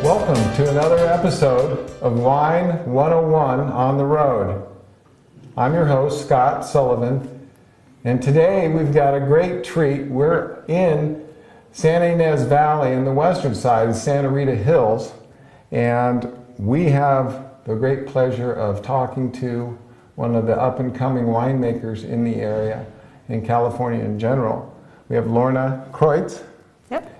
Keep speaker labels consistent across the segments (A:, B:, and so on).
A: Welcome to another episode of Wine 101 on the Road. I'm your host, Scott Sullivan, and today we've got a great treat. We're in Santa Ynez Valley in the western side of Santa Rita Hills, and we have the great pleasure of talking to one of the up-and-coming winemakers in the area, in California in general. We have Lorna Kreutz,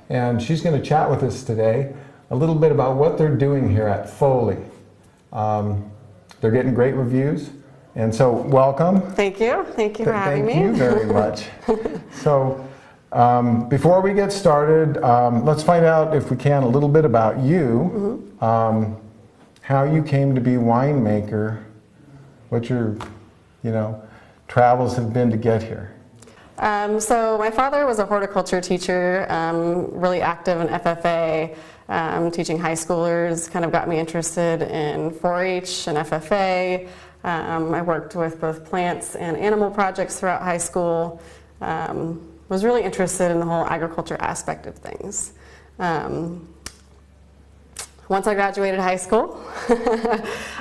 A: and she's going to chat with us today a little bit about what they're doing here at Foley. They're getting great reviews, and so welcome.
B: Thank you. Thank you for having me.
A: Thank you very much. So before we get started, let's find out, if we can, a little bit about you, how you came to be winemaker, what your travels have been to get here.
B: So my father was a horticulture teacher, really active in FFA, teaching high schoolers, kind of got me interested in 4-H and FFA. I worked with both plants and animal projects throughout high school. Was really interested in the whole agriculture aspect of things. Once I graduated high school,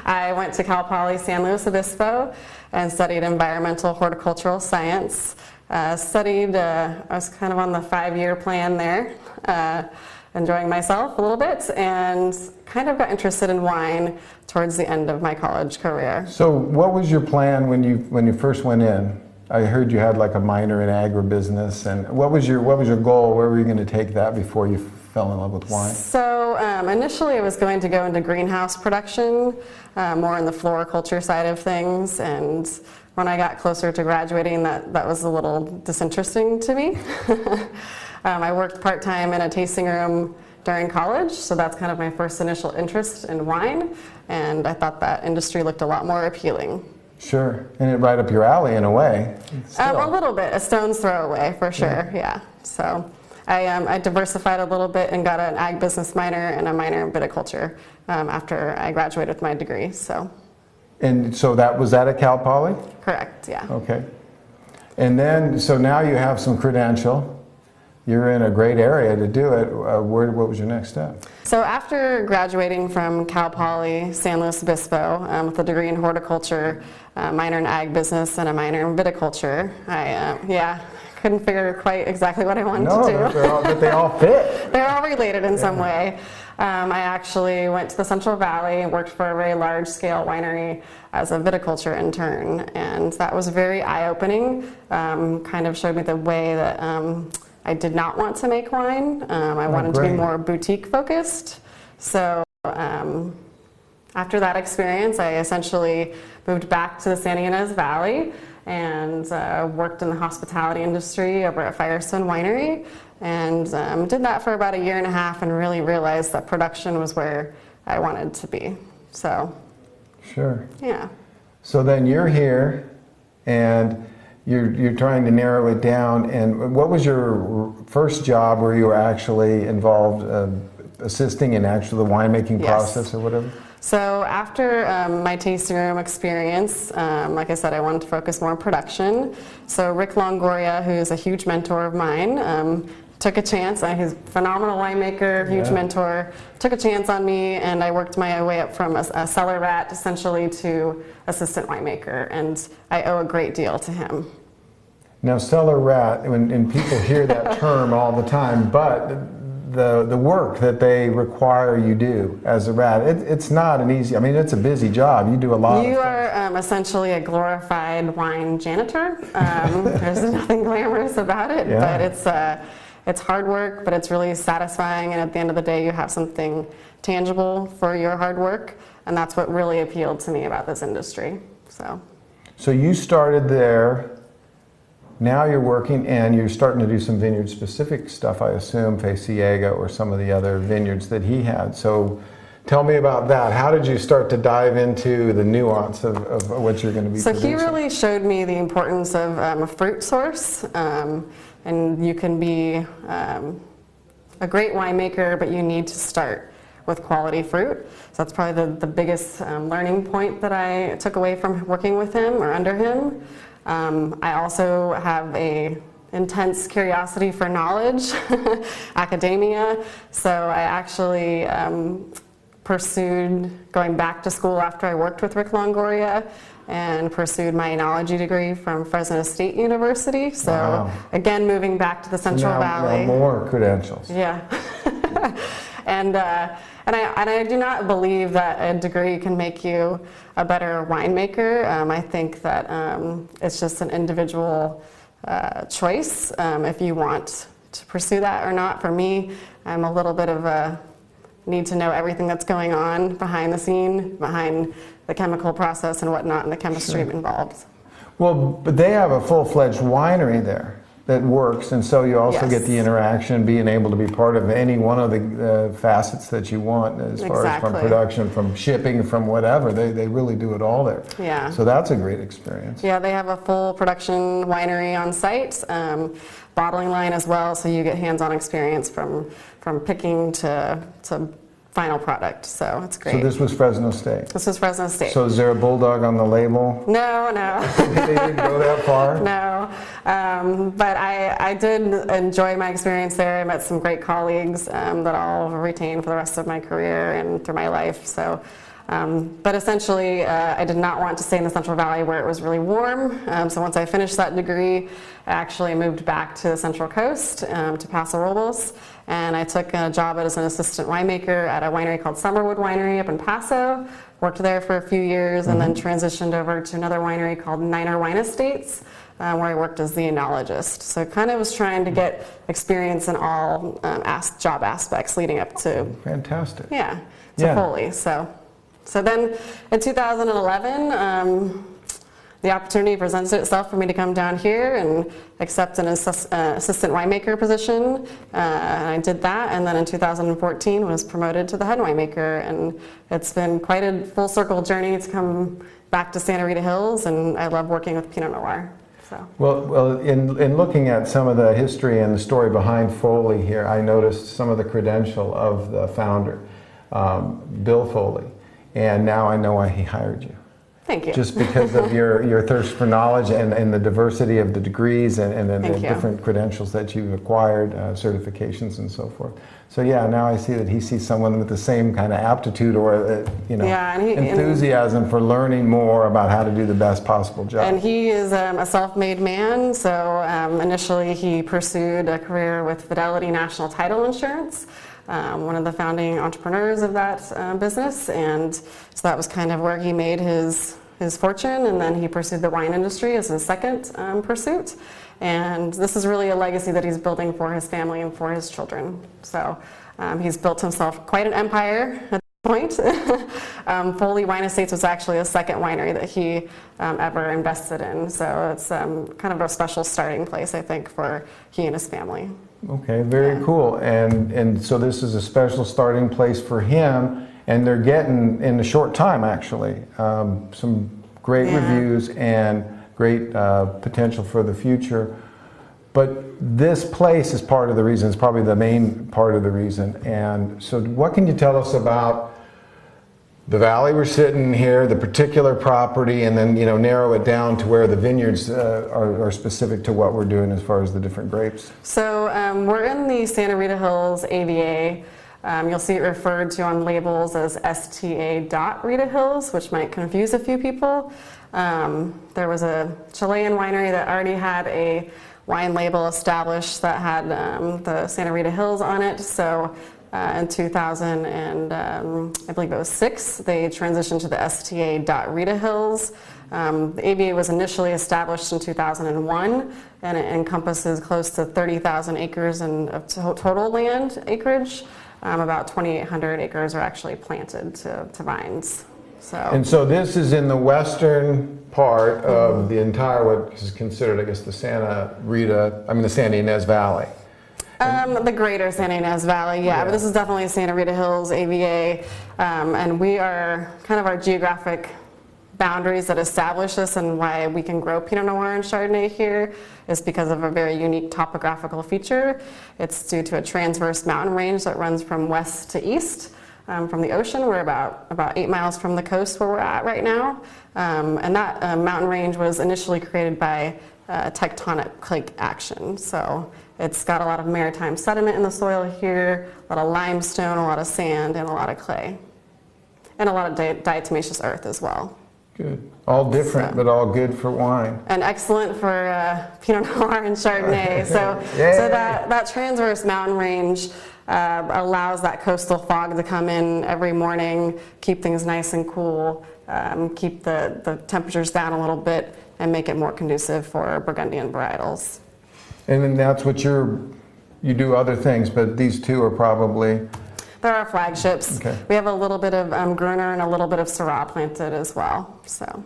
B: I went to Cal Poly San Luis Obispo and studied environmental horticultural science. I was kind of on the 5-year plan there, enjoying myself a little bit, and kind of got interested in wine towards the end of my college career.
A: So what was your plan when you first went in? I heard you had like a minor in agribusiness, and what was your goal? Where were you going to take that before you fell in love with wine?
B: So initially I was going to go into greenhouse production, more in the floriculture side of things, and when I got closer to graduating, that was a little disinteresting to me. I worked part-time in a tasting room during college, so that's kind of my first initial interest in wine, and I thought that industry looked a lot more appealing.
A: Sure, and it right up your alley in a way.
B: A little bit, a stone's throw away for sure, yeah. So I diversified a little bit and got an ag business minor and a minor in viticulture after I graduated with my degree.
A: And so was that at Cal Poly?
B: Correct, yeah.
A: Okay. And then, so now you have some credential. You're in a great area to do it. What was your next step?
B: So after graduating from Cal Poly San Luis Obispo with a degree in horticulture, minor in ag business, and a minor in viticulture, I couldn't figure quite exactly what I wanted to do.
A: But they all fit.
B: They're all related in some way. I actually went to the Central Valley and worked for a very large-scale winery as a viticulture intern, and that was very eye-opening. Kind of showed me the way that I did not want to make wine. I wanted to be more boutique-focused. So after that experience, I essentially moved back to the Santa Ynez Valley and worked in the hospitality industry over at Firestone Winery, and did that for about 1.5 years and really realized that production was where I wanted to be. So,
A: sure.
B: Yeah. So
A: then you're here, and you're trying to narrow it down. And what was your first job where you were actually involved assisting in actually the winemaking process or whatever?
B: So after my tasting room experience, like I said, I wanted to focus more on production. So Rick Longoria, who's a huge mentor of mine, took a chance. He's a phenomenal winemaker, huge mentor, took a chance on me, and I worked my way up from a cellar rat essentially to assistant winemaker, and I owe a great deal to him.
A: Now, cellar rat, and people hear that term all the time, but the work that they require you do as a rat, it's not an easy, it's a busy job. You do a lot of things. You
B: are essentially a glorified wine janitor. There's nothing glamorous about it, but it's hard work, but it's really satisfying, and at the end of the day you have something tangible for your hard work, and that's what really appealed to me about this industry. So
A: you started there. Now you're working, and you're starting to do some vineyard-specific stuff, I assume, Ciega or some of the other vineyards that he had. So tell me about that. How did you start to dive into the nuance of what you're going to be producing?
B: He really showed me the importance of a fruit source, and you can be a great winemaker, but you need to start with quality fruit. So that's probably the biggest learning point that I took away from working with him or under him. I also have a intense curiosity for knowledge, academia. So I actually pursued going back to school after I worked with Rick Longoria and pursued my enology degree from Fresno State University. So again, moving back to the Central Valley.
A: Now more credentials.
B: Yeah. And I do not believe that a degree can make you a better winemaker. I think that it's just an individual choice if you want to pursue that or not. For me, I'm a little bit of a need to know everything that's going on behind the scene, behind the chemical process and whatnot, and the chemistry involved.
A: Well, but they have a full-fledged winery there that works, and so you also get the interaction, being able to be part of any one of the facets that you want, as far as from production, from shipping, from whatever. They really do it all there.
B: Yeah.
A: So that's a great experience.
B: Yeah, they have a full production winery on site, bottling line as well, so you get hands-on experience from picking to final product, so it's great.
A: So this was Fresno State?
B: This was Fresno State.
A: So is there a bulldog on the label?
B: No.
A: They didn't go that far?
B: No, but I did enjoy my experience there. I met some great colleagues that I'll retain for the rest of my career and through my life. So, but essentially, I did not want to stay in the Central Valley where it was really warm. So once I finished that degree, I actually moved back to the Central Coast, to Paso Robles, and I took a job as an assistant winemaker at a winery called Summerwood Winery up in Paso. Worked there for a few years and then transitioned over to another winery called Niner Wine Estates, where I worked as the enologist. So kind of was trying to get experience in all job aspects leading up to
A: Fantastic.
B: Foley. So then in 2011, the opportunity presented itself for me to come down here and accept an assistant winemaker position. And I did that, and then in 2014 was promoted to the head winemaker. And it's been quite a full circle journey to come back to Santa Rita Hills, and I love working with Pinot Noir. So.
A: Well, in looking at some of the history and the story behind Foley here, I noticed some of the credential of the founder, Bill Foley, and now I know why he hired you.
B: Thank you.
A: Just because of your thirst for knowledge and the diversity of the degrees and the different credentials that you've acquired, certifications and so forth. So yeah, now I see that he sees someone with the same kind of aptitude or enthusiasm for learning more about how to do the best possible job.
B: And he is a self-made man, so initially he pursued a career with Fidelity National Title Insurance. One of the founding entrepreneurs of that business, and so that was kind of where he made his fortune, and then he pursued the wine industry as his second pursuit. And this is really a legacy that he's building for his family and for his children. So he's built himself quite an empire at this point. Foley Wine Estates was actually the second winery that he ever invested in, so it's kind of a special starting place, I think, for he and his family.
A: Okay, very cool. And so this is a special starting place for him, and they're getting, in a short time actually, some great reviews and great potential for the future. But this place is part of the reason, it's probably the main part of the reason. And so what can you tell us about the valley we're sitting here, the particular property, and then narrow it down to where the vineyards are specific to what we're doing as far as the different grapes?
B: So we're in the Santa Rita Hills AVA. You'll see it referred to on labels as STA.Rita Hills, which might confuse a few people. There was a Chilean winery that already had a wine label established that had the Santa Rita Hills on it. So in 2000 and I believe it was 6, they transitioned to the STA.Rita Hills. The AVA was initially established in 2001, and it encompasses close to 30,000 acres of total land acreage. About 2,800 acres are actually planted to vines.
A: And so this is in the western part of the entire, what is considered, I guess, the Santa Ynez Valley.
B: The greater Santa Ynez Valley, but this is definitely Santa Rita Hills AVA, and we are kind of our geographic boundaries that establish this, and why we can grow Pinot Noir and Chardonnay here is because of a very unique topographical feature. It's due to a transverse mountain range that runs from west to east. From the ocean, we're about 8 miles from the coast where we're at right now, and that mountain range was initially created by tectonic plate action. So it's got a lot of maritime sediment in the soil here, a lot of limestone, a lot of sand, and a lot of clay, and a lot of diatomaceous earth as well.
A: Good. All different, but all good for wine.
B: And excellent for Pinot Noir and Chardonnay. So that transverse mountain range allows that coastal fog to come in every morning, keep things nice and cool, keep the temperatures down a little bit, and make it more conducive for Burgundian varietals.
A: And then that's what you do other things, but these two are probably...
B: They're our flagships.
A: Okay.
B: We have a little bit of Gruner and a little bit of Syrah planted as well. So.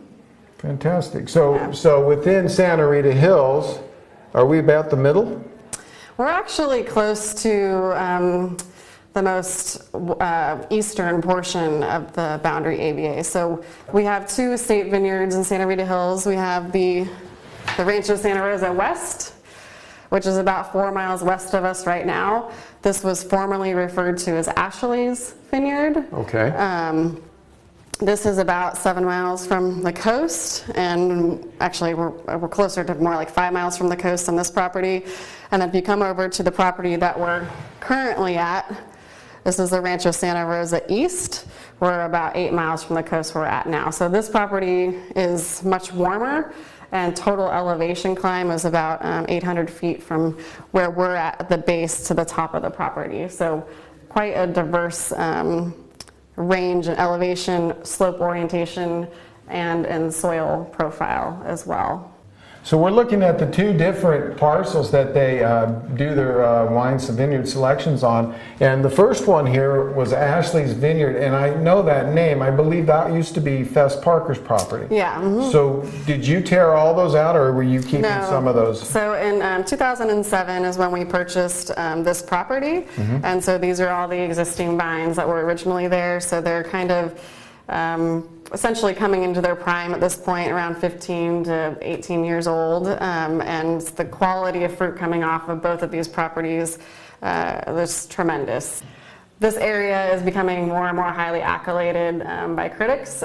A: Fantastic. So within Santa Rita Hills, are we about the middle?
B: We're actually close to the most eastern portion of the boundary AVA. So we have two estate vineyards in Santa Rita Hills. We have the Rancho Santa Rosa West, which is about 4 miles west of us right now. This was formerly referred to as Ashley's Vineyard.
A: Okay.
B: This is about 7 miles from the coast, and actually we're closer to more like 5 miles from the coast on this property. And then if you come over to the property that we're currently at, this is the Rancho Santa Rosa East. We're about 8 miles from the coast where we're at now. So this property is much warmer, and total elevation climb is about 800 feet from where we're at the base to the top of the property. So quite a diverse range in elevation, slope orientation, and soil profile as well.
A: So we're looking at the two different parcels that they do their wines and vineyard selections on. And the first one here was Ashley's Vineyard, and I know that name. I believe that used to be Fess Parker's property.
B: Yeah. Mm-hmm.
A: So did you tear all those out, or were you keeping some of those?
B: So in 2007 is when we purchased this property. Mm-hmm. And so these are all the existing vines that were originally there. So they're kind of essentially coming into their prime at this point, around 15 to 18 years old, and the quality of fruit coming off of both of these properties is tremendous. This area is becoming more and more highly accoladed by critics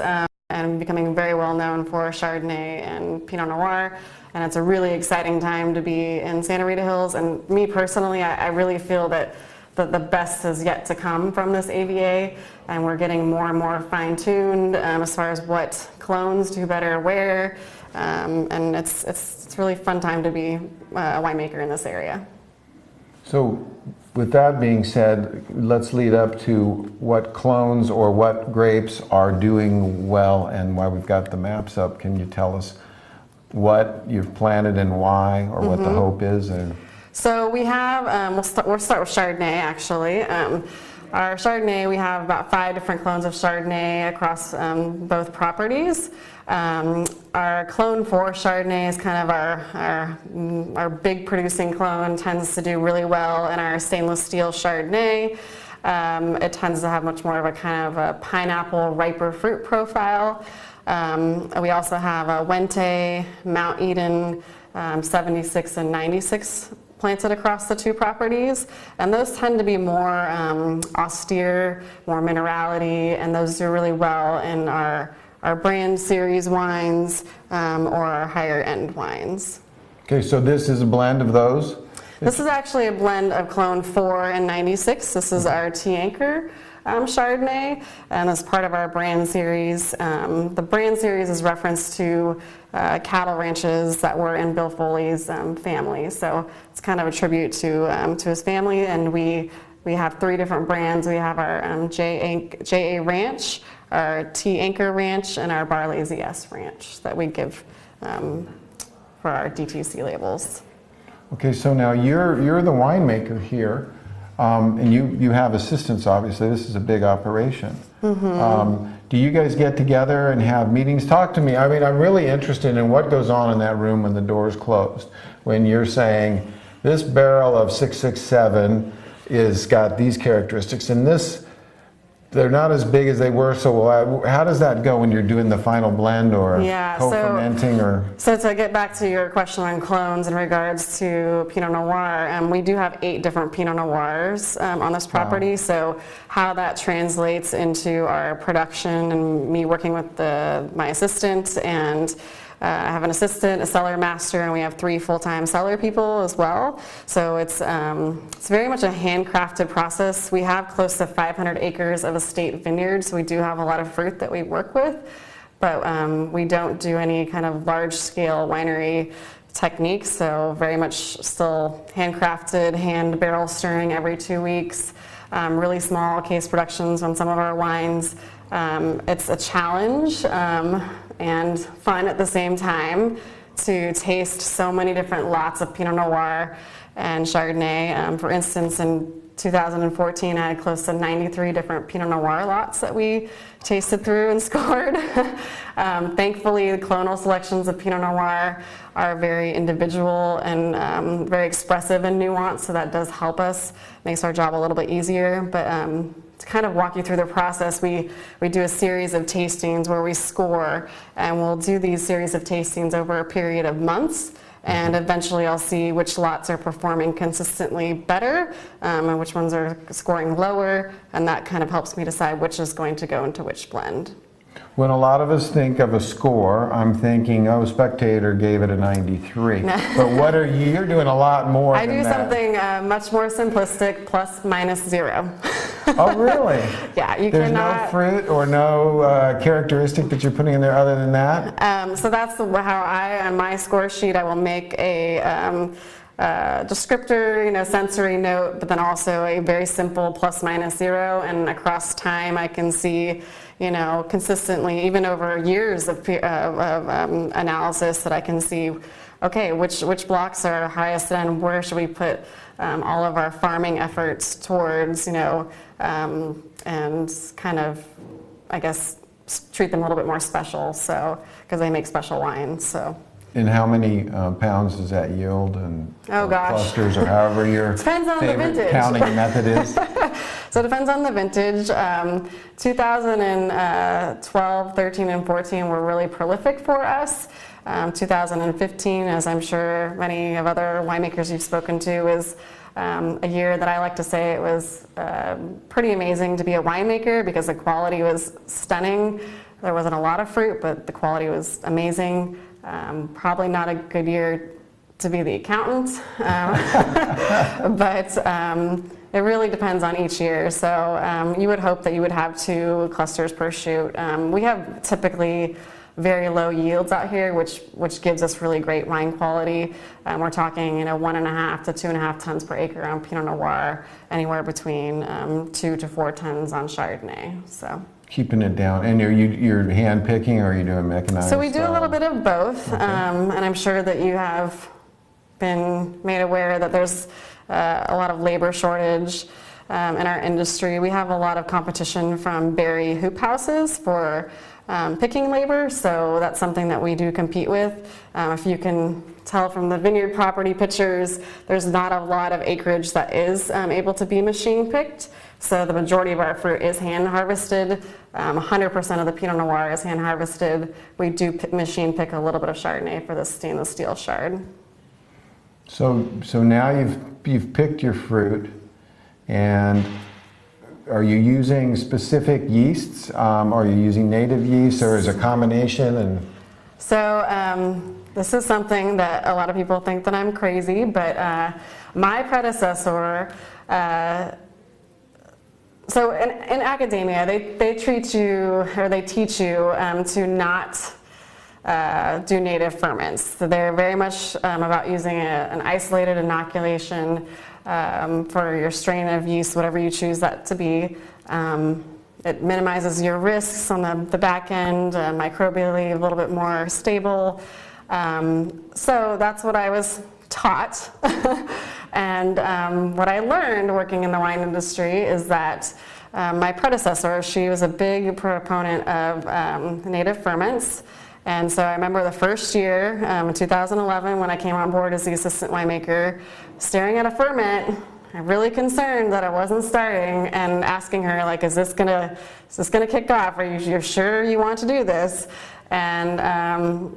B: and becoming very well known for Chardonnay and Pinot Noir, and it's a really exciting time to be in Santa Rita Hills. And me personally, I really feel that the best is yet to come from this AVA, and we're getting more and more fine-tuned as far as what clones do better where, and it's really fun time to be a winemaker in this area.
A: So with that being said, let's lead up to what clones or what grapes are doing well, and while we've got the maps up, can you tell us what you've planted and why, or what the hope is?
B: So we have, we'll start with Chardonnay actually. Our Chardonnay, we have about 5 different clones of Chardonnay across both properties. Our clone 4 Chardonnay is kind of our big producing clone, tends to do really well in our stainless steel Chardonnay. It tends to have much more of a kind of a pineapple riper fruit profile. We also have a Wente, Mount Eden, 76 and 96 planted across the two properties, and those tend to be more austere, more minerality, and those do really well in our brand series wines or our higher end wines. Okay,
A: so this is a blend of those?
B: This is actually a blend of clone 4 and 96. This is our T-Anchor Chardonnay, and as part of our brand series. The brand series is reference to cattle ranches that were in Bill Foley's family, so it's kind of a tribute to his family. And we have 3 different brands. We have our J.A. Ranch, our T-Anchor Ranch, and our Barlazy S Ranch that we give for our DTC labels.
A: Okay, so now you're the winemaker here. And you have assistants, obviously. This is a big operation. Do you guys get together and have meetings? Talk to me. I mean, I'm really interested in what goes on in that room when the door's closed. When you're saying, this barrel of 667 is got these characteristics, and this, they're not as big as they were, so how does that go when you're doing the final blend or co-fermenting?
B: So to get back to your question on clones in regards to Pinot Noir, we do have 8 different Pinot Noirs on this property. Wow. So how that translates into our production and me working with my assistant and I have an assistant, a cellar master, and we have 3 full-time cellar people as well. So it's very much a handcrafted process. We have close to 500 acres of estate vineyards, so we do have a lot of fruit that we work with, but we don't do any kind of large-scale winery techniques, so very much still handcrafted, hand barrel stirring every 2 weeks, really small case productions on some of our wines. It's a challenge and fun at the same time to taste so many different lots of Pinot Noir and Chardonnay. For instance, in 2014, I had close to 93 different Pinot Noir lots that we tasted through and scored. Thankfully, the clonal selections of Pinot Noir are very individual and very expressive and nuanced, so that does help us, makes our job a little bit easier. But to kind of walk you through the process, we do a series of tastings where we score, and we'll do these series of tastings over a period of months. And eventually I'll see which lots are performing consistently better and which ones are scoring lower, and that kind of helps me decide which is going to go into which blend.
A: When a lot of us think of a score, I'm thinking, oh, Spectator gave it a 93. But what are you? You're doing a lot more than that.
B: I do something much more simplistic, plus minus 0.
A: Oh, really?
B: Yeah, you
A: There's
B: cannot.
A: no fruit or no characteristic that you're putting in there other than that?
B: So that's how on my score sheet, I will make a descriptor, sensory note, but then also a very simple plus minus 0, and across time I can see, consistently, even over years of analysis, that I can see, okay, which blocks are highest and where should we put all of our farming efforts towards, and kind of, I guess, treat them a little bit more special, so because they make special wines, so.
A: And how many pounds does that yield? And
B: oh gosh,
A: clusters, or however your
B: depends on the
A: favorite
B: vintage.
A: counting method is?
B: So it depends on the vintage. 2012, 13, and 14 were really prolific for us. 2015, as I'm sure many of other winemakers you've spoken to, is a year that I like to say it was pretty amazing to be a winemaker because the quality was stunning. There wasn't a lot of fruit, but the quality was amazing. Probably not a good year to be the accountant, but it really depends on each year. So you would hope that you would have 2 clusters per shoot. We have typically very low yields out here, which gives us really great wine quality. We're talking 1.5 to 2.5 tons per acre on Pinot Noir, anywhere between 2 to 4 tons on Chardonnay. So.
A: Keeping it down. And you're hand picking, or are you doing mechanized?
B: So we do a little bit of both,
A: okay.
B: And I'm sure that you have been made aware that there's a lot of labor shortage in our industry. We have a lot of competition from berry hoop houses for picking labor, so that's something that we do compete with. If you can tell from the vineyard property pictures, there's not a lot of acreage that is able to be machine picked. So the majority of our fruit is hand harvested. 100% of the Pinot Noir is hand harvested. We do machine pick a little bit of Chardonnay for the stainless steel shard.
A: So now you've picked your fruit, and are you using specific yeasts? Are you using native yeast, or is it a combination? And
B: so this is something that a lot of people think that I'm crazy, but my predecessor. So in academia, they treat you, or they teach you to not do native ferments. So they're very much about using an isolated inoculation for your strain of yeast, whatever you choose that to be. It minimizes your risks on the back end, microbially a little bit more stable. So that's what I was taught. And what I learned working in the wine industry is that my predecessor, she was a big proponent of native ferments. And so I remember the first year, in 2011, when I came on board as the assistant winemaker, staring at a ferment, I'm really concerned that I wasn't starting, and asking her, like, is this gonna kick off? You're sure you want to do this? And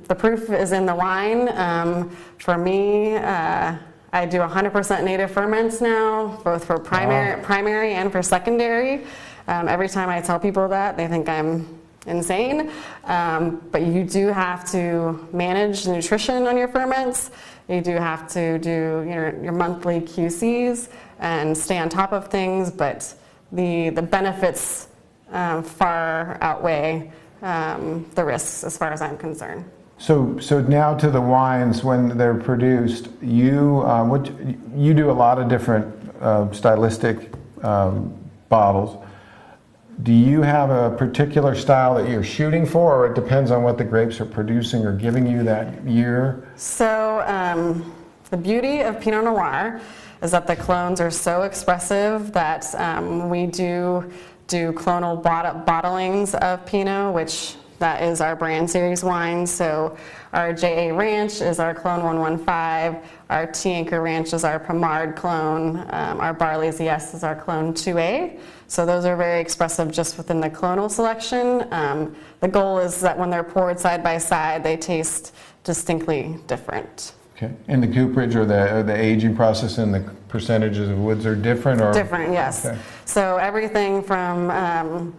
B: the proof is in the wine. For me, I do 100% native ferments now, both for primary and for secondary. Every time I tell people that, they think I'm insane. But you do have to manage the nutrition on your ferments. You do have to do your monthly QCs and stay on top of things, but the benefits far outweigh the risks as far as I'm concerned.
A: So now to the wines when they're produced, you do a lot of different stylistic bottles. Do you have a particular style that you're shooting for, or it depends on what the grapes are producing or giving you that year?
B: So the beauty of Pinot Noir is that the clones are so expressive that we do clonal bottlings of Pinot, which that is our brand series wine. So our JA Ranch is our clone 115, our T Anchor Ranch is our Pomard clone, our Barley's Yes is our clone 2A. So those are very expressive just within the clonal selection. The goal is that when they're poured side by side, they taste distinctly different.
A: Okay. And the cooperage or the aging process and the percentages of woods are different, or?
B: Different, yes. Okay. So everything from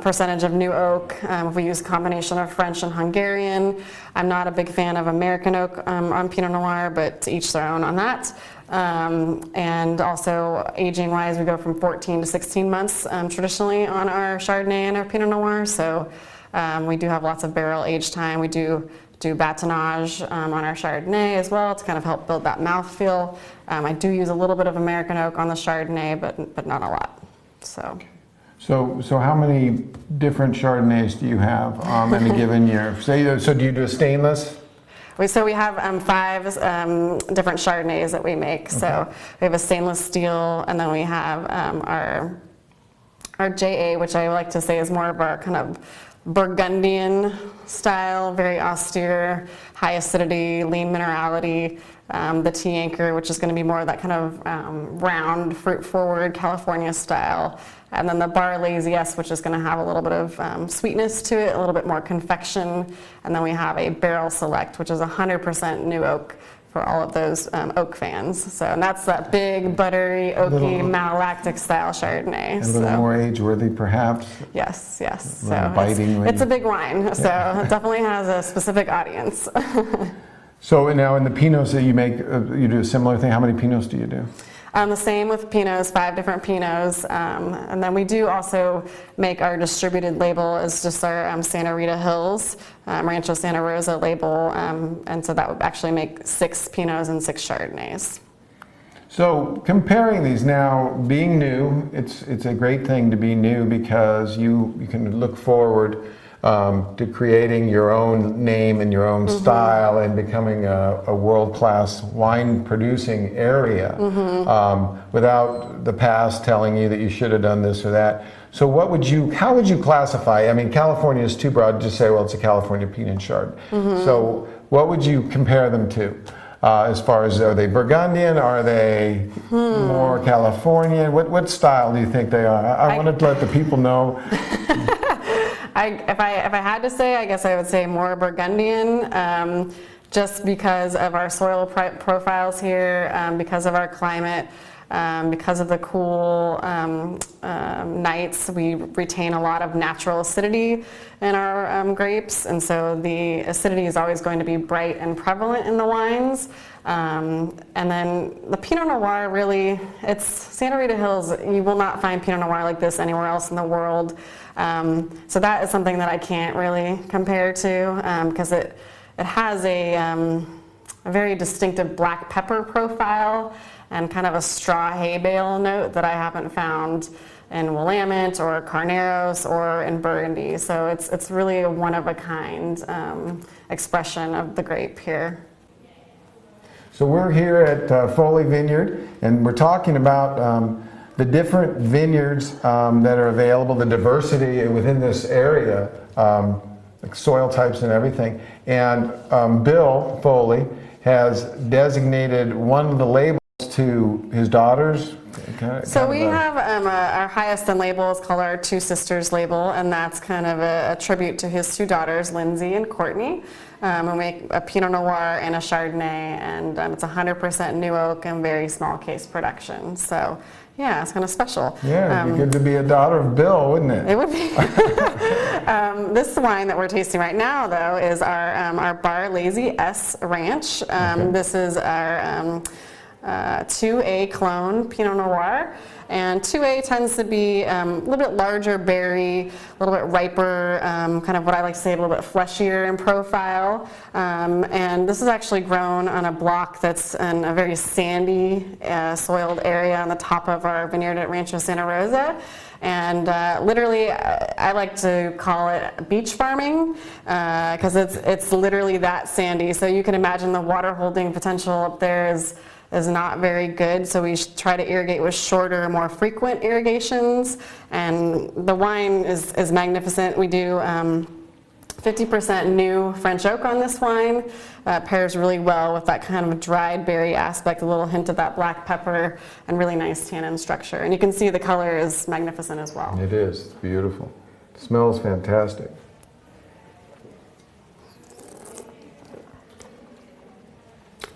B: percentage of new oak. If we use a combination of French and Hungarian. I'm not a big fan of American oak on Pinot Noir, but to each their own on that. And also aging-wise, we go from 14 to 16 months traditionally on our Chardonnay and our Pinot Noir. So we do have lots of barrel age time. We do batonnage on our Chardonnay as well to kind of help build that mouthfeel. I do use a little bit of American oak on the Chardonnay, but not a lot.
A: So how many different Chardonnays do you have in a given year? So do you do a stainless?
B: So we have 5 different Chardonnays that we make. Okay. So we have a stainless steel, and then we have our JA, which I like to say is more of our kind of Burgundian style, very austere, high acidity, lean minerality. The T Anchor, which is going to be more of that kind of round, fruit-forward California style. And then the Barley's Yes, which is going to have a little bit of sweetness to it, a little bit more confection. And then we have a Barrel Select, which is 100% new oak for all of those oak fans. So, and that's that big, buttery, oaky, malolactic style Chardonnay.
A: A little more age-worthy, perhaps.
B: Yes.
A: So
B: it's a big wine, so it definitely has a specific audience.
A: So now in the Pinots that you make, you do a similar thing. How many Pinots do you do?
B: The same with Pinots, 5 different Pinots. And then we do also make our distributed label is just our Santa Rita Hills, Rancho Santa Rosa label. And so that would actually make 6 Pinots and 6 Chardonnays.
A: So comparing these now, being new, it's a great thing to be new because you can look forward to creating your own name and your own style and becoming a world-class wine producing area without the past telling you that you should have done this or that. So how would you classify? I mean, California is too broad to just say, well, it's a California Pinot Chard. So what would you compare them to? As far as, are they Burgundian? Are they more Californian? What style do you think they are? I want to let the people know.
B: If I had to say, I guess I would say more Burgundian, just because of our soil profiles here, because of our climate, because of the cool nights. We retain a lot of natural acidity in our grapes, and so the acidity is always going to be bright and prevalent in the wines. And then the Pinot Noir, really, it's Santa Rita Hills. You will not find Pinot Noir like this anywhere else in the world. So that is something that I can't really compare to because it has a very distinctive black pepper profile and kind of a straw hay bale note that I haven't found in Willamette or Carneros or in Burgundy. So it's really a one-of-a-kind expression of the grape here.
A: So we're here at Foley Vineyard, and we're talking about the different vineyards that are available, the diversity within this area, like soil types and everything. And Bill Foley has designated one of the labels to his daughters.
B: So we have our highest end label is called our Two Sisters label, and that's kind of a tribute to his 2 daughters, Lindsay and Courtney. We make a Pinot Noir and a Chardonnay, and it's 100% new oak and very small case production. So Yeah, it's kind of special.
A: Yeah, it'd be good to be a daughter of Bill, wouldn't it?
B: It would be. This wine that we're tasting right now, though, is our Bar Lazy S Ranch. This is our 2A clone Pinot Noir. And 2A tends to be a little bit larger berry, a little bit riper, kind of what I like to say, a little bit fleshier in profile. And this is actually grown on a block that's in a very sandy, soiled area on the top of our vineyard at Rancho Santa Rosa. And literally, I like to call it beach farming because it's literally that sandy. So you can imagine the water holding potential up there is not very good, so we try to irrigate with shorter, more frequent irrigations. And the wine is magnificent. We do 50% new French oak on this wine. Pairs really well with that kind of dried berry aspect, a little hint of that black pepper, and really nice tannin structure. And you can see the color is magnificent as well.
A: It is. It's beautiful. It smells fantastic.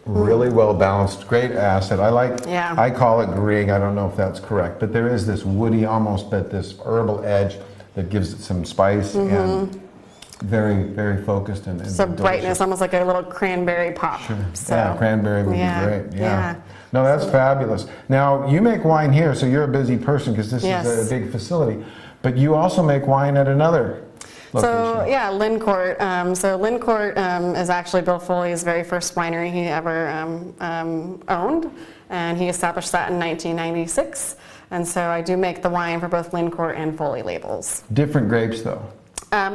A: Really well balanced, great acid. I call it green. I don't know if that's correct, but there is this woody, almost, but this herbal edge that gives it some spice and very, very focused and
B: so
A: delicious.
B: Brightness, almost like a little cranberry pop.
A: Sure.
B: So,
A: yeah, cranberry would be great. Yeah. No, that's fabulous. Now you make wine here, so you're a busy person because this is a big facility. But you also make wine at another location.
B: So yeah, Lincourt. So Lincourt is actually Bill Foley's very first winery he ever owned, and he established that in 1996. And so I do make the wine for both Lincourt and Foley labels.
A: Different grapes, though.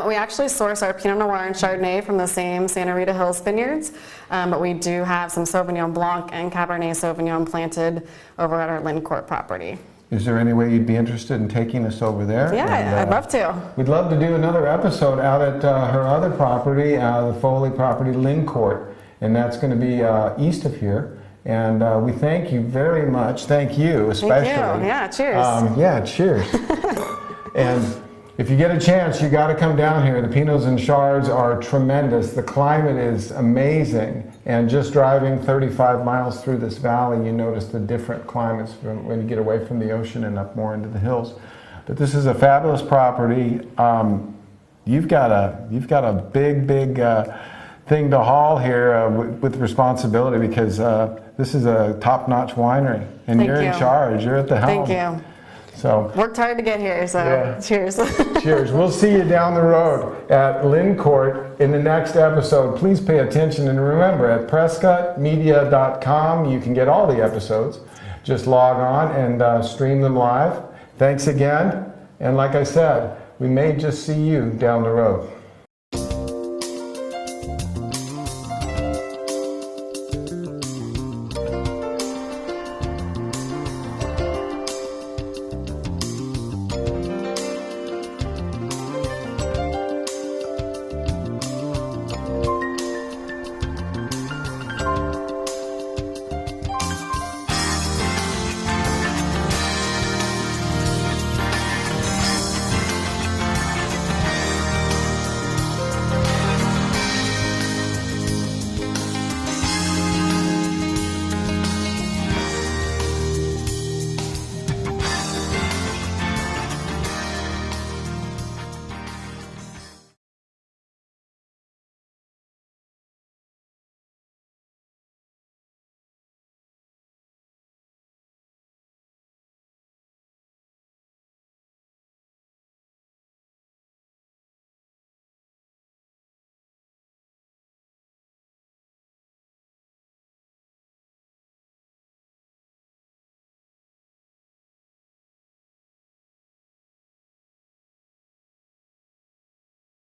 B: We actually source our Pinot Noir and Chardonnay from the same Santa Rita Hills vineyards, but we do have some Sauvignon Blanc and Cabernet Sauvignon planted over at our Lincourt property.
A: Is there any way you'd be interested in taking us over there?
B: Yeah, I'd love to.
A: We'd love to do another episode out at her other property, the Foley property, Lincourt, and that's going to be east of here. And we thank you very much. Thank you, especially.
B: Thank you. Yeah, cheers.
A: Cheers. And if you get a chance, you got to come down here. The Pinots and Chards are tremendous. The climate is amazing. And just driving 35 miles through this valley, you notice the different climates from when you get away from the ocean and up more into the hills. But this is a fabulous property. You've got a big thing to haul here with responsibility because this is a top-notch winery, and you're in charge. You're at the helm.
B: Thank you.
A: So
B: worked hard to get here, so cheers.
A: Cheers. We'll see you down the road at Lincourt in the next episode. Please pay attention, and remember, at prescottmedia.com you can get all the episodes. Just log on and stream them live. Thanks again, and like I said, we may just see you down the road.